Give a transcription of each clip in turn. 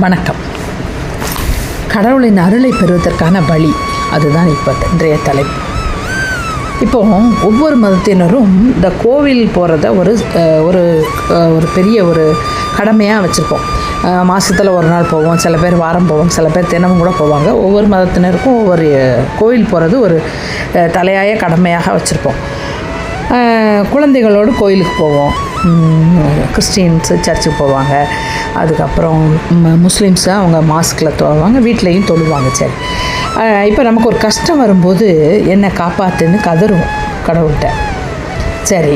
வணக்கம். கடவுளின் அருளை பெறுவதற்கான வழி, அதுதான் இப்போ இன்றைய தலைப்பு. இப்போது ஒவ்வொரு மதத்தினரும் இந்த கோவில் போகிறத ஒரு ஒரு ஒரு பெரிய ஒரு கடமையாக வச்சுருப்போம். மாதத்தில் ஒரு நாள் போவோம், சில பேர் வாரம் போவோம், சில பேர் தினமும் கூட போவாங்க. ஒவ்வொரு மதத்தினருக்கும் ஒவ்வொரு கோவில் போகிறது ஒரு தலையாய கடமையாக வச்சுருப்போம். குழந்தைகளோடு கோயிலுக்கு போவோம். கிறிஸ்டின்ஸு சர்ச்சுக்கு போவாங்க. அதுக்கப்புறம் முஸ்லீம்ஸு அவங்க மாஸ்கில் தொழுவாங்க, வீட்லேயும் தொழுவாங்க. சரி, இப்போ நமக்கு ஒரு கஷ்டம் வரும்போது என்னை காப்பாற்றுன்னு கதறுவோம் கடவுள்கிட்ட. சரி,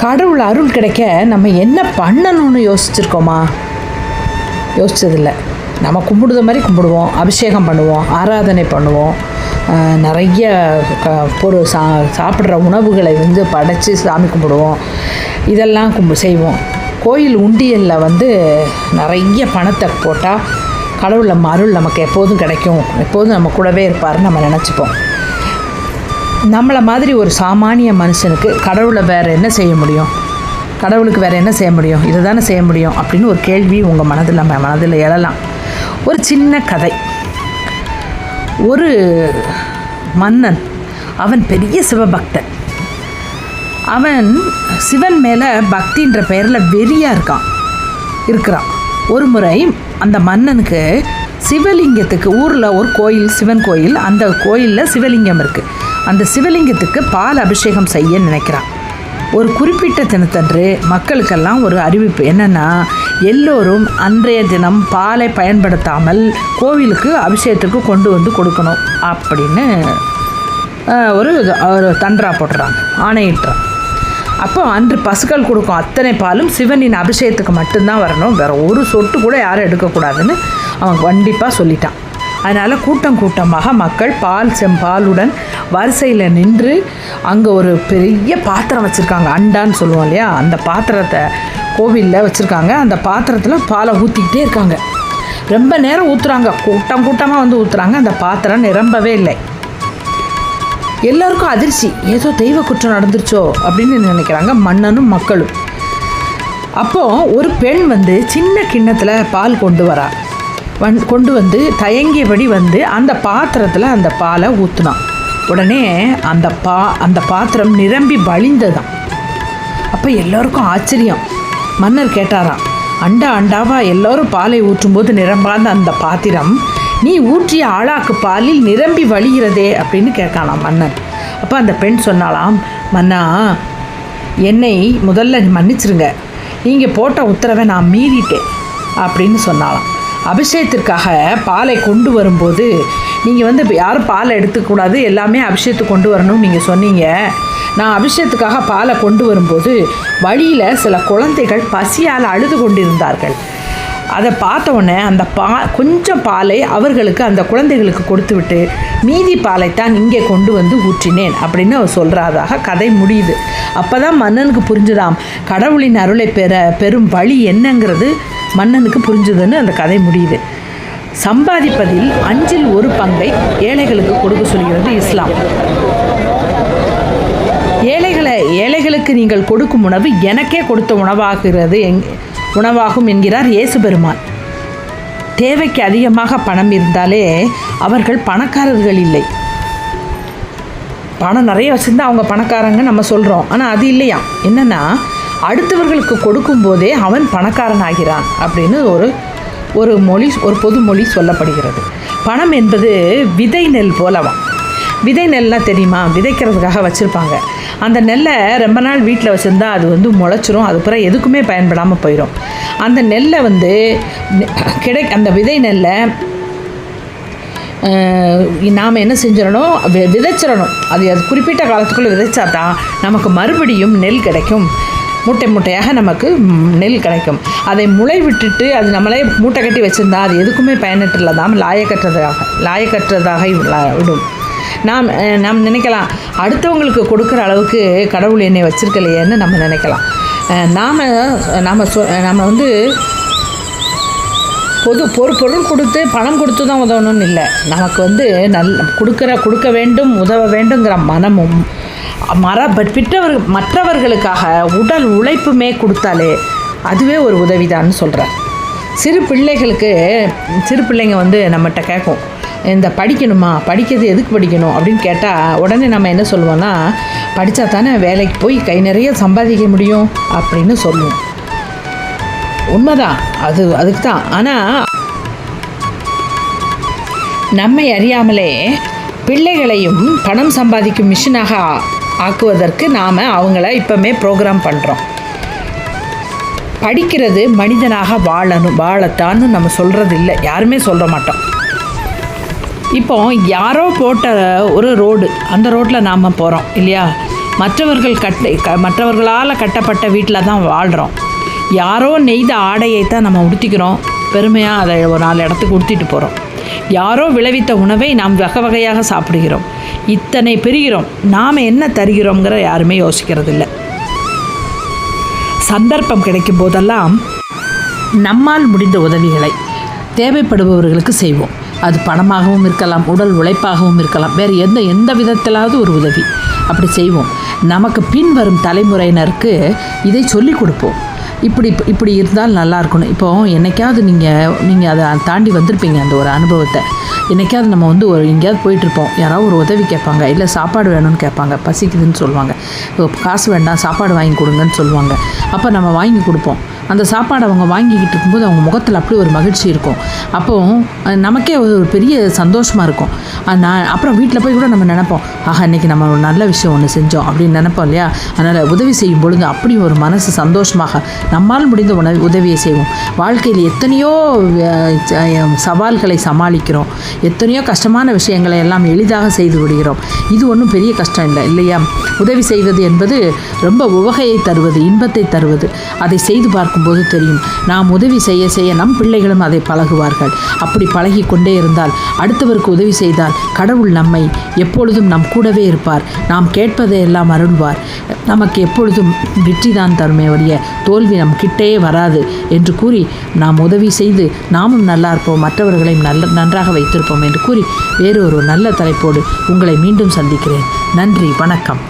கடவுள் அருள் கிடைக்க நம்ம என்ன பண்ணணும்னு யோசிச்சுருக்கோமா? யோசிச்சதில்லை. நம்ம கும்பிடுத மாதிரி கும்பிடுவோம், அபிஷேகம் பண்ணுவோம், ஆராதனை பண்ணுவோம், நிறைய சாப்பிட்ற உணவுகளை படைச்சி சாமி கும்பிடுவோம், இதெல்லாம் செய்வோம். கோயில் உண்டியலில் நிறைய பணத்தை போட்டால் கடவுள் நம்ம அருள் நமக்கு எப்போதும் கிடைக்கும், எப்போதும் நம்ம கூடவே இருப்பார்னு நம்ம நினச்சிப்போம். நம்மளை மாதிரி ஒரு சாமானிய மனுஷனுக்கு கடவுளை வேறு என்ன செய்ய முடியும்? கடவுளுக்கு வேறு என்ன செய்ய முடியும்? இதை தானே செய்ய முடியும் அப்படின்னு ஒரு கேள்வி உங்கள் மனதில் எழலாம். ஒரு சின்ன கதை. ஒரு மன்னன், அவன் பெரிய சிவபக்தன். அவன் சிவன் மேலே பக்தின்ற பெயரில் வெறியாக இருக்கிறான். ஒரு முறை அந்த மன்னனுக்கு சிவலிங்கத்துக்கு, ஊரில் ஒரு கோயில், சிவன் கோயில், அந்த கோயிலில் சிவலிங்கம் இருக்குது. அந்த சிவலிங்கத்துக்கு பால் அபிஷேகம் செய்ய நினைக்கிறான். ஒரு குறிப்பிட்ட தினத்தன்று மக்களுக்கெல்லாம் ஒரு அறிவிப்பு என்னென்னா, எல்லோரும் அன்றைய தினம் பாலை பயன்படுத்தாமல் கோவிலுக்கு அபிஷேகத்துக்கு கொண்டு வந்து கொடுக்கணும் அப்படின்னு ஒரு தண்டரா போட்டுறாங்க, ஆணையிட்டுறான். அப்போ அன்று பசுக்கள் கொடுக்கும் அத்தனை பாலும் சிவனின் அபிஷேகத்துக்கு மட்டும்தான் வரணும், வேறு ஒரு சொட்டு கூட யாரும் எடுக்கக்கூடாதுன்னு அவன் கண்டிப்பாக சொல்லிட்டான். அதனால் கூட்டமாக மக்கள் செம்பாலுடன் வரிசையில் நின்று அங்கே ஒரு பெரிய பாத்திரம் வச்சுருக்காங்க, அண்டான்னு சொல்லுவோம் இல்லையா, அந்த பாத்திரத்தை கோவிலில் வச்சுருக்காங்க. அந்த பாத்திரத்தில் பாலை ஊற்றிக்கிட்டே இருக்காங்க. ரொம்ப நேரம் ஊற்றுறாங்க, கூட்டமாக ஊற்றுறாங்க. அந்த பாத்திரம் நிரம்பவே இல்லை. எல்லோருக்கும் அதிர்ச்சி, ஏதோ தெய்வ குற்றம் நடந்துருச்சோ அப்படின்னு நினைக்கிறாங்க மன்னனும் மக்களும். அப்போது ஒரு பெண் சின்ன கிண்ணத்தில் பால் கொண்டு வந்து தயங்கியபடி அந்த பாத்திரத்தில் அந்த பாலை ஊற்றுனான். உடனே அந்த பாத்திரம் நிரம்பி வழிந்ததான். அப்போ எல்லோருக்கும் ஆச்சரியம். மன்னர் கேட்டாராம், அண்டாவா எல்லோரும் பாலை ஊற்றும்போது நிரம்பாத அந்த பாத்திரம் நீ ஊற்றிய ஆளாக்கு பாலில் நிரம்பி வழிகிறதே அப்படின்னு கேட்கானாம் மன்னன். அப்போ அந்த பெண் சொன்னாலாம், மன்னா, என்னை முதல்ல மன்னிச்சிருங்க, நீங்கள் போட்ட உத்தரவை நான் மீறிட்டேன் அப்படின்னு சொன்னாலாம். அபிஷேகத்திற்காக பாலை கொண்டு வரும்போது நீங்கள் யாரும் பாலை எடுத்துக்கூடாது, எல்லாமே அபிஷேகத்துக்கு கொண்டு வரணும்னு நீங்கள் சொன்னீங்க. நான் அபிஷேகத்துக்காக பாலை கொண்டு வரும்போது வழியில் சில குழந்தைகள் பசியால் அழுது கொண்டிருந்தார்கள். அதை பார்த்த உடனே அந்த கொஞ்சம் பாலை அவர்களுக்கு, அந்த குழந்தைகளுக்கு கொடுத்து விட்டு மீதி பாலைத்தான் இங்கே கொண்டு வந்து ஊற்றினேன் அப்படின்னு அவர் சொல்கிறதாக கதை முடியுது. அப்போ தான் மன்னனுக்கு புரிஞ்சுதாம் கடவுளின் அருளை பெறும் வழி என்னங்கிறது மன்னனுக்கு புரிஞ்சுதுன்னு அந்த கதை முடியுது. சம்பாதிப்பதில் 1/5 ஏழைகளுக்கு கொடுக்க சொல்கிறது இஸ்லாம். ஏழைகளுக்கு நீங்கள் கொடுக்கும் உணவு எனக்கே கொடுத்த உணவாகும் என்கிறார் இயேசு பெருமான். தேவைக்கு அதிகமாக பணம் இருந்தாலே அவர்கள் பணக்காரர்கள் இல்லை. பணம் நிறைய வச்சுருந்தா அவங்க பணக்காரங்க நம்ம சொல்கிறோம், ஆனால் அது இல்லையா. என்னென்னா, அடுத்தவர்களுக்கு கொடுக்கும்போதே அவன் பணக்காரன் ஆகிறான் அப்படின்னு ஒரு பொதுமொழி சொல்லப்படுகிறது. பணம் என்பது விதை நெல் போலவா. விதை நெல்லாம் தெரியுமா? விதைக்கிறதுக்காக வச்சுருப்பாங்க. அந்த நெல்லை ரொம்ப நாள் வீட்டில் வச்சுருந்தா அது முளைச்சிரும், அது பிறகு எதுக்குமே பயன்படாமல் போயிடும். அந்த நெல்லை அந்த விதை நெல்லை நாம் என்ன செஞ்சிடணும், விதைச்சிடணும். அது குறிப்பிட்ட காலத்துக்குள்ளே விதைச்சா தான் நமக்கு மறுபடியும் நெல் கிடைக்கும். மூட்டையாக நமக்கு நெல் கிடைக்கும். அதை முளை விட்டுட்டு அது நம்மளே மூட்டை கட்டி வச்சுருந்தா அது எதுக்குமே பயனற்றதான், லாயக்கற்றதாக விடும். நாம் நினைக்கலாம், அடுத்தவங்களுக்கு கொடுக்குற அளவுக்கு கடவுள் என்னை வச்சிருக்கலையேன்னு நம்ம நினைக்கலாம். நாம் பொருள் கொடுத்து பணம் கொடுத்து தான் உதவணும்னு இல்லை. நமக்கு கொடுக்க வேண்டும், உதவ வேண்டுங்கிற மனமும் மற்றவர்களுக்காக உடல் உழைப்புமே கொடுத்தாலே அதுவே ஒரு உதவிதான்னு சொல்கிறார். சிறு பிள்ளைங்க வந்து நம்மகிட்ட கேட்கும், இந்த படிக்கணுமா, படிக்கிறது எதுக்கு படிக்கணும் அப்படின்னு கேட்டால் உடனே நம்ம என்ன சொல்லுவோம்னா, படித்தா தானே வேலைக்கு போய் கை நிறைய சம்பாதிக்க முடியும் அப்படின்னு சொல்லுவோம். உண்மைதான், அதுக்கு தான். ஆனால் நம்மை அறியாமலே பிள்ளைகளையும் பணம் சம்பாதிக்கும் மிஷினாக ஆக்குவதற்கு நாம் அவங்கள இப்போமே ப்ரோக்ராம் பண்ணுறோம். படிக்கிறது மனிதனாக வாழத்தான்னு நம்ம சொல்கிறது இல்லை, யாருமே சொல்ல மாட்டோம். இப்போ யாரோ போட்ட ஒரு ரோடு, அந்த ரோட்டில் நாம் போகிறோம் இல்லையா? மற்றவர்களால் கட்டப்பட்ட வீட்டில் தான் வாழ்கிறோம். யாரோ நெய்த ஆடையை தான் நம்ம உடுத்திக்கிறோம், பெருமையாக அதை ஒரு 4 இடத்துக்கு உடுத்திட்டு போகிறோம். யாரோ விளைவித்த உணவை நாம் வகையாக சாப்பிடுகிறோம். இத்தனை பெறுகிறோம், நாம் என்ன தருகிறோங்கிற யாருமே யோசிக்கிறதில்லை. சந்தர்ப்பம் கிடைக்கும் போதெல்லாம் நம்மால் முடிந்த உதவிகளை தேவைப்படுபவர்களுக்கு செய்வோம். அது பணமாகவும் இருக்கலாம், உடல் உழைப்பாகவும் இருக்கலாம், வேறு எந்த விதத்திலாவது ஒரு உதவி அப்படி செய்வோம். நமக்கு பின்வரும் தலைமுறையினருக்கு இதை சொல்லிக் கொடுப்போம். இப்படி இருந்தால் நல்லா இருக்கணும். இப்போது என்னைக்காவது நீங்கள் அதை தாண்டி வந்திருப்பீங்க அந்த ஒரு அனுபவத்தை. என்னைக்காவது நம்ம வந்து எங்கேயாவது போயிட்டுருப்போம், யாராவது ஒரு உதவி கேட்பாங்க, இல்லை சாப்பாடு வேணும்னு கேட்பாங்க, பசிக்குதுன்னு சொல்லுவாங்க, காசு வேண்டாம் சாப்பாடு வாங்கி கொடுங்கன்னு சொல்லுவாங்க. அப்போ நம்ம வாங்கி கொடுப்போம். அந்த சாப்பாடு அவங்க வாங்கிக்கிட்டு இருக்கும்போது அவங்க முகத்தில் அப்படி ஒரு மகிழ்ச்சி இருக்கும். அப்போது நமக்கே ஒரு பெரிய சந்தோஷமாக இருக்கும். அப்புறம் வீட்டில் போய் கூட நம்ம நினைப்போம், இன்றைக்கி நம்ம ஒரு நல்ல விஷயம் ஒன்று செஞ்சோம் அப்படின்னு நினைப்போம் இல்லையா? அதனால் உதவி செய்யும் பொழுது அப்படி ஒரு மனசு சந்தோஷமாக நம்மால் முடிந்த உதவியை செய்வோம். வாழ்க்கையில் எத்தனையோ சவால்களை சமாளிக்கிறோம், எத்தனையோ கஷ்டமான விஷயங்களை எல்லாம் எளிதாக செய்து விடுகிறோம். இது ஒன்றும் பெரிய கஷ்டம் இல்லை இல்லையா? உதவி செய்வது என்பது ரொம்ப உவகையை தருவது, இன்பத்தை தருவது. அதை செய்து பார்க்கும்போது தெரியும். நாம் உதவி செய்ய செய்ய நம் பிள்ளைகளும் அதை பழகுவார்கள். அப்படி பழகி கொண்டே இருந்தால், அடுத்தவருக்கு உதவி செய்தால் கடவுள் நம்மை எப்பொழுதும் நம் கூடவே இருப்பார். நாம் கேட்பதை எல்லாம் அருள்வார். நமக்கு எப்பொழுதும் வெற்றி தான் தருமே ஒழிய தோல்வி நம் கிட்டே வராது என்று கூறி நாம் உதவி செய்து நாமும் நல்லா இருப்போம், மற்றவர்களையும் நன்றாக வைத்திருப்போம் என்று கூறி வேறு ஒரு நல்ல தலைப்போடு உங்களை மீண்டும் சந்திக்கிறேன். நன்றி, வணக்கம்.